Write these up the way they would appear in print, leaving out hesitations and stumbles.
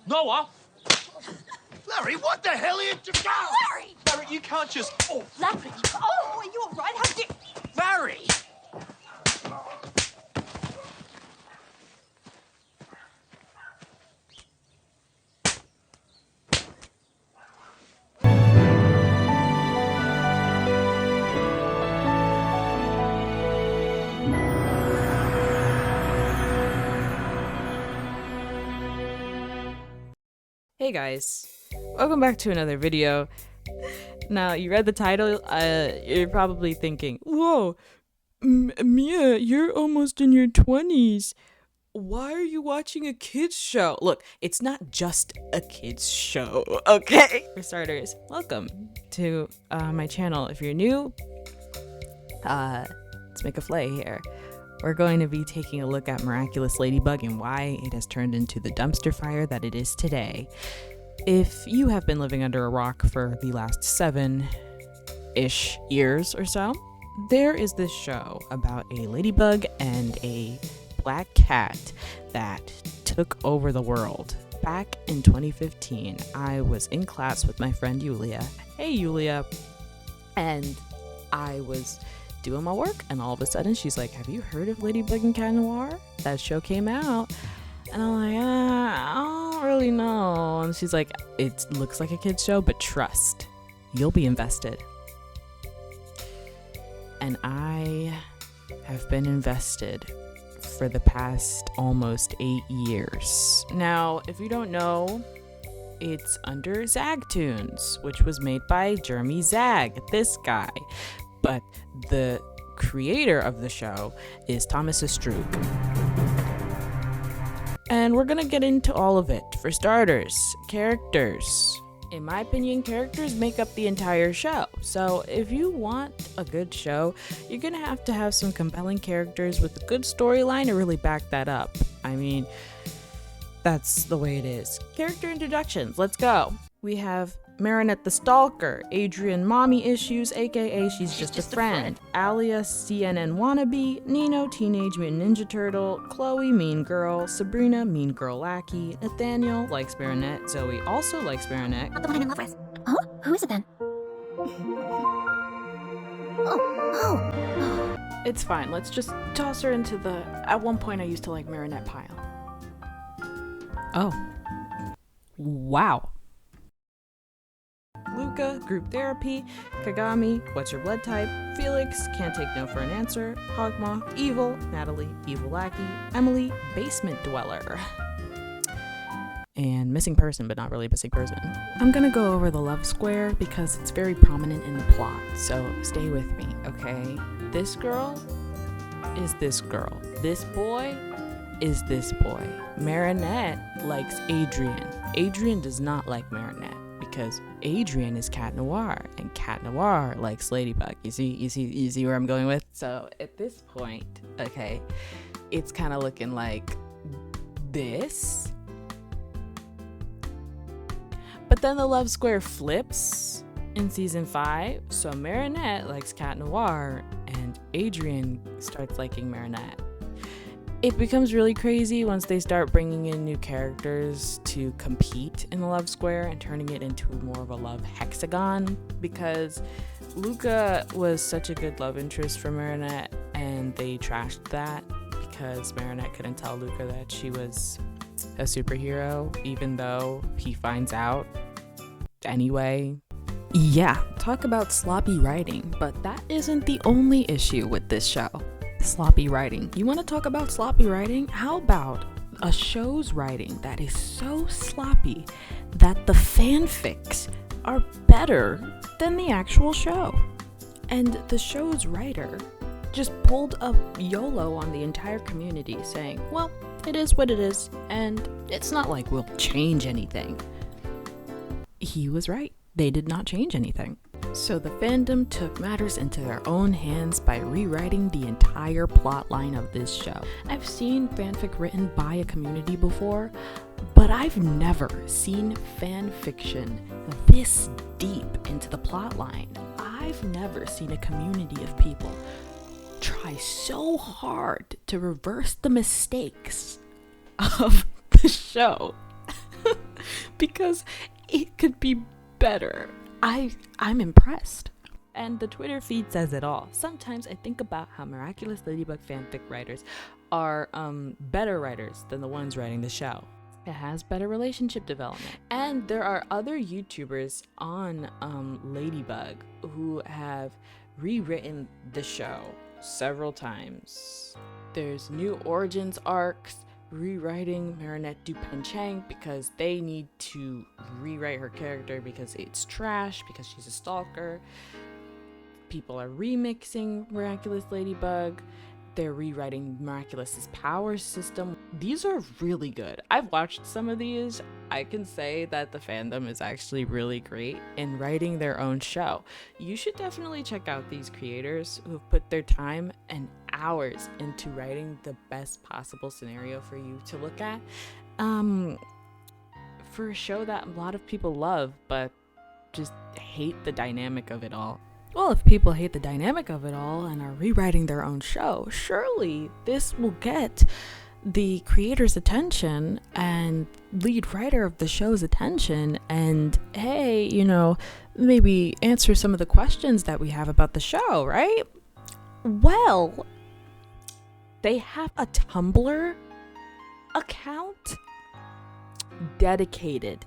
Noah! Larry, what the hell are you doing? Larry! Larry, you can't just... Oh, Larry! Oh, are you all right? How did... Larry! Hey guys, welcome back to another video. Now, you read the title, you're probably thinking, whoa, Mia, you're almost in your 20s. Why are you watching a kids show? Look, it's not just a kids show, okay? For starters, welcome to my channel. If you're new, let's make a play here. We're going to be taking a look at Miraculous Ladybug and why it has turned into the dumpster fire that it is today. If you have been living under a rock for the last 7-ish years or so, there is this show about a ladybug and a black cat that took over the world. Back in 2015, I was in class with my friend Yulia. Hey Yulia. And I was doing my work, and all of a sudden she's like, have you heard of Ladybug and Cat Noir? That show came out. And I'm like, I don't really know. And she's like, it looks like a kid's show, but trust, you'll be invested. And I have been invested for the past almost 8 years. Now, if you don't know, it's under Zagtoons, which was made by Jeremy Zag, this guy. But the creator of the show is Thomas Estrup. And we're gonna get into all of it. For starters, characters. In my opinion, characters make up the entire show. So if you want a good show, you're gonna have to have some compelling characters with a good storyline to really back that up. I mean, that's the way it is. Character introductions, let's go. We have Marinette the Stalker, Adrian Mommy Issues, aka She's Just a Friend, Alia CNN Wannabe, Nino Teenage Mutant Ninja Turtle, Chloe Mean Girl, Sabrina Mean Girl Lackey, Nathaniel likes Marinette, Zoe also likes Marinette. Not the one I'm in love with. Oh? Who is it then? Oh. It's fine, let's just toss her into the... At one point I used to like Marinette pile. Oh. Wow. Luca, Group Therapy, Kagami, What's Your Blood Type, Felix, Can't Take No for an Answer, Hogmoth, Evil, Natalie, Evil Lackey, Emily, Basement Dweller, and Missing Person, but not really Missing Person. I'm gonna go over the love square because it's very prominent in the plot, so stay with me, okay? This girl is this girl. This boy is this boy. Marinette likes Adrian. Adrian does not like Marinette, because Adrian is Cat Noir and Cat Noir likes Ladybug. You see where I'm going with? So at this point, okay, it's kind of looking like this. But then the love square flips in season 5. So Marinette likes Cat Noir and Adrian starts liking Marinette. It becomes really crazy once they start bringing in new characters to compete in the love square and turning it into more of a love hexagon, because Luca was such a good love interest for Marinette and they trashed that because Marinette couldn't tell Luca that she was a superhero even though he finds out anyway. Yeah, talk about sloppy writing, but that isn't the only issue with this show. Sloppy writing. You want to talk about sloppy writing? How about a show's writing that is so sloppy that the fanfics are better than the actual show? And the show's writer just pulled a YOLO on the entire community saying, well, it is what it is, and it's not like we'll change anything. He was right. They did not change anything. So the fandom took matters into their own hands by rewriting the entire plot line of this show. I've seen fanfic written by a community before, but I've never seen fan fiction this deep into the plot line. I've never seen a community of people try so hard to reverse the mistakes of the show. because it could be better. I'm impressed. And the Twitter feed says it all. Sometimes I think about how Miraculous Ladybug fanfic writers are better writers than the ones writing the show. It has better relationship development. And there are other YouTubers on Ladybug who have rewritten the show several times. There's new origins arcs rewriting Marinette Dupenchang because they need to rewrite her character because it's trash, because she's a stalker. People are remixing Miraculous Ladybug. They're rewriting Miraculous's power system. These are really good. I've watched some of these. I can say that the fandom is actually really great in writing their own show. You should definitely check out these creators who have put their time and hours into writing the best possible scenario for you to look at. For a show that a lot of people love, but just hate the dynamic of it all. Well, if people hate the dynamic of it all and are rewriting their own show, surely this will get the creator's attention and lead writer of the show's attention and, hey, you know, maybe answer some of the questions that we have about the show, right? Well, they have a Tumblr account dedicated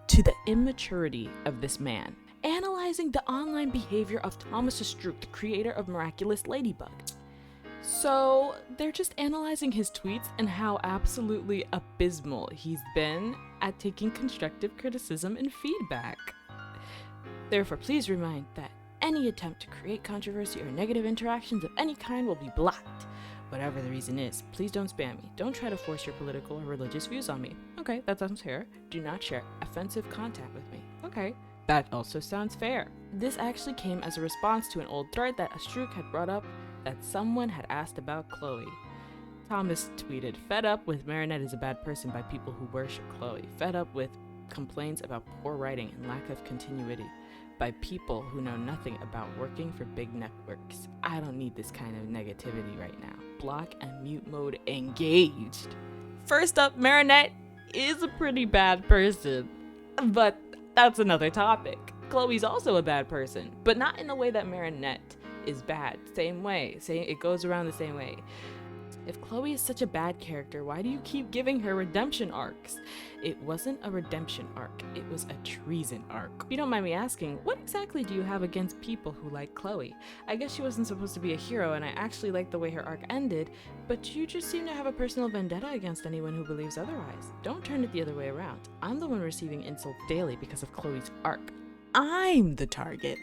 to the immaturity of this man, analyzing the online behavior of Thomas Estruc, the creator of Miraculous Ladybug. So they're just analyzing his tweets and how absolutely abysmal he's been at taking constructive criticism and feedback. Therefore, please remind that any attempt to create controversy or negative interactions of any kind will be blocked. Whatever the reason is, please don't spam me. Don't try to force your political or religious views on me. Okay, that sounds fair. Do not share offensive content with me. Okay, that also sounds fair. This actually came as a response to an old thread that Estruc had brought up that someone had asked about Chloe. Thomas tweeted, "Fed up with Marinette is a bad person by people who worship Chloe. Fed up with complaints about poor writing and lack of continuity by people who know nothing about working for big networks. I don't need this kind of negativity right now. Block and mute mode engaged." First up, Marinette is a pretty bad person, but that's another topic. Chloe's also a bad person, but not in the way that Marinette is bad. Same way. It goes around the same way. If Chloe is such a bad character, why do you keep giving her redemption arcs? It wasn't a redemption arc, it was a treason arc. If you don't mind me asking, what exactly do you have against people who like Chloe? I guess she wasn't supposed to be a hero, and I actually like the way her arc ended, but you just seem to have a personal vendetta against anyone who believes otherwise. Don't turn it the other way around. I'm the one receiving insults daily because of Chloe's arc. I'm the target.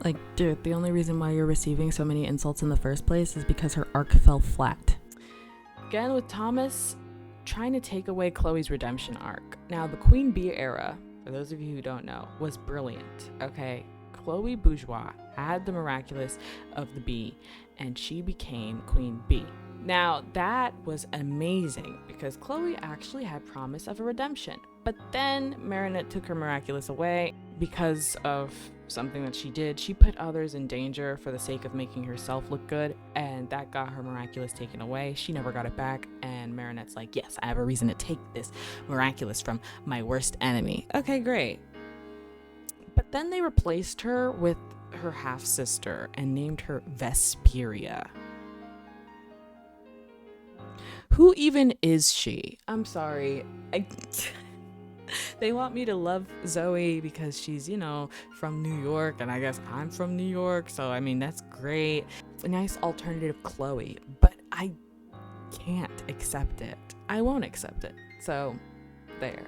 Like, dude, the only reason why you're receiving so many insults in the first place is because her arc fell flat. Again with Thomas trying to take away Chloe's redemption arc. Now, the Queen Bee era, for those of you who don't know, was brilliant, okay? Chloe Bourgeois had the Miraculous of the Bee, and she became Queen Bee. Now, that was amazing because Chloe actually had promise of a redemption, but then Marinette took her Miraculous away because of something that she did. She put others in danger for the sake of making herself look good, and that got her Miraculous taken away. She never got it back, and Marinette's like, yes, I have a reason to take this Miraculous from my worst enemy. Okay, great. But then they replaced her with her half-sister and named her Vesperia. Who even is she? I'm sorry. They want me to love Zoe because she's, you know, from New York, and I guess I'm from New York, so I mean, that's great. A nice alternative Chloe, but I can't accept it. I won't accept it. So, there.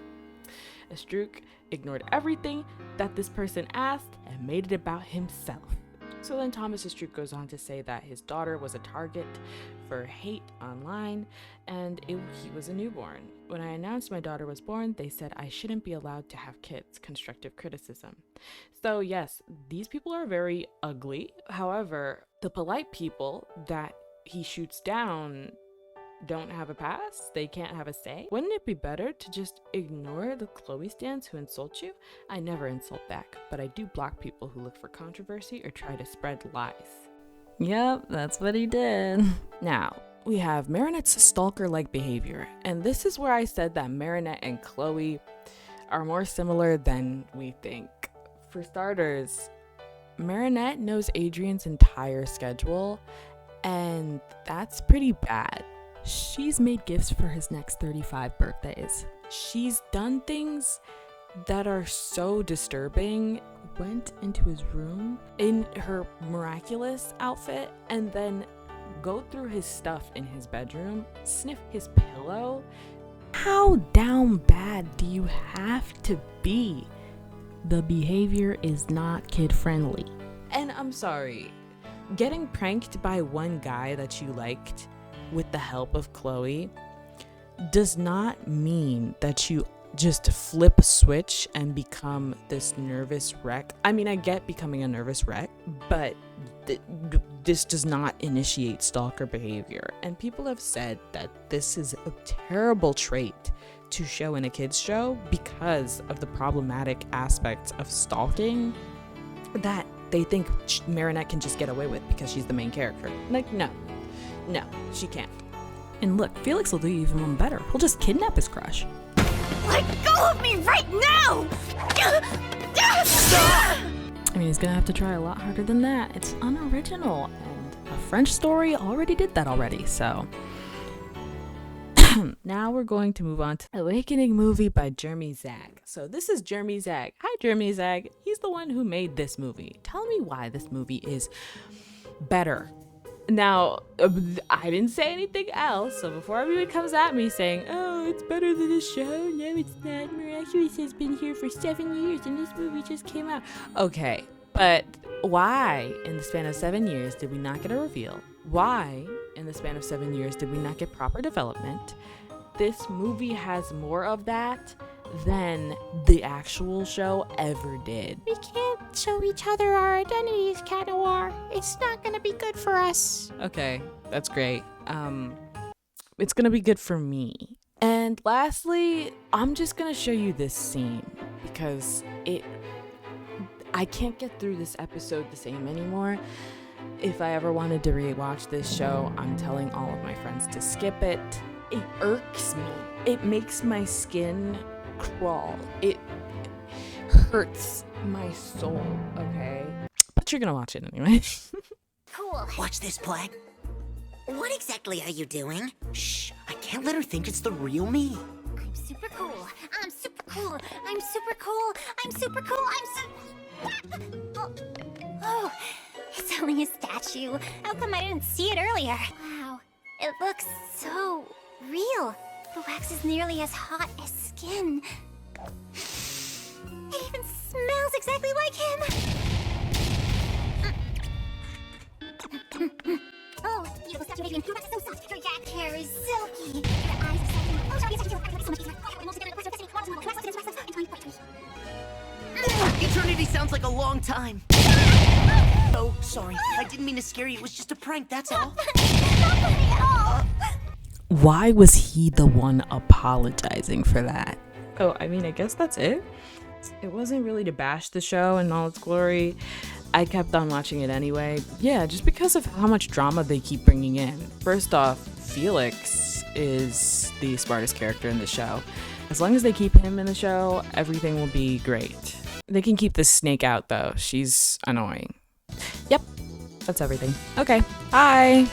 Estruc ignored everything that this person asked and made it about himself. So then Thomas Estruc goes on to say that his daughter was a target for hate online, and he was a newborn. When I announced my daughter was born, they said I shouldn't be allowed to have kids, constructive criticism. So yes, these people are very ugly. However, the polite people that he shoots down don't have a pass, they can't have a say. Wouldn't it be better to just ignore the Chloe stans who insult you? I never insult back, but I do block people who look for controversy or try to spread lies. Yep, that's what he did. Now, we have Marinette's stalker-like behavior, and this is where I said that Marinette and Chloe are more similar than we think. For starters, Marinette knows Adrian's entire schedule, and that's pretty bad. She's made gifts for his next 35 birthdays. She's done things that are so disturbing. Went into his room in her miraculous outfit and then go through his stuff in his bedroom, sniff his pillow. How down bad do you have to be? The behavior is not kid friendly. And I'm sorry, getting pranked by one guy that you liked with the help of Chloe does not mean that you just flip a switch and become this nervous wreck. I mean, I get becoming a nervous wreck, but this does not initiate stalker behavior. And people have said that this is a terrible trait to show in a kids show because of the problematic aspects of stalking that they think Marinette can just get away with because she's the main character. Like, no, she can't. And look, Felix will do even one better. He'll just kidnap his crush. Let go of me right now! I mean, he's gonna have to try a lot harder than that. It's unoriginal, and a French story already did that already, so. Now we're going to move on to Awakening movie by Jeremy Zag. So this is Jeremy Zag. Hi, Jeremy Zag. He's the one who made this movie. Tell me why this movie is better. Now, I didn't say anything else, so before everyone comes at me saying, oh, it's better than the show, no, it's not. Miraculous has been here for 7 years, and this movie just came out. Okay, but why, in the span of 7 years, did we not get a reveal? Why, in the span of 7 years, did we not get proper development? This movie has more of that than the actual show ever did. We can't show each other our identities, Cat Noir. It's not gonna be good for us. Okay, that's great. It's gonna be good for me. And lastly, I'm just gonna show you this scene because I can't get through this episode the same anymore. If I ever wanted to rewatch this show, I'm telling all of my friends to skip it. It irks me. It makes my skin crawl. It hurts my soul, okay? But you're gonna watch it anyway. Cool. Watch this, Plague. What exactly are you doing? Shh, I can't let her think it's the real me. I'm super cool. I'm super cool. I'm super cool. I'm super cool. Oh, it's only a statue. How come I didn't see it earlier? Wow, it looks so real. The wax is nearly as hot as skin. It even smells exactly like him. Oh, beautiful statue, Adrian. Your wax is so soft. Your yak hair is silky. Your eyes are silky. Oh, sorry, yes, I can so much easier. We're most together in the quest of destiny. Wax, Eternity sounds like a long time. Oh, sorry. I didn't mean to scare you. It was just a prank, that's all. Not funny at all. Why was he the one apologizing for that? Oh, I mean, I guess that's it. It wasn't really to bash the show in all its glory. I kept on watching it anyway. Yeah, just because of how much drama they keep bringing in. First off, Felix is the smartest character in the show. As long as they keep him in the show, everything will be great. They can keep this snake out, though. She's annoying. Yep, that's everything. Okay, bye!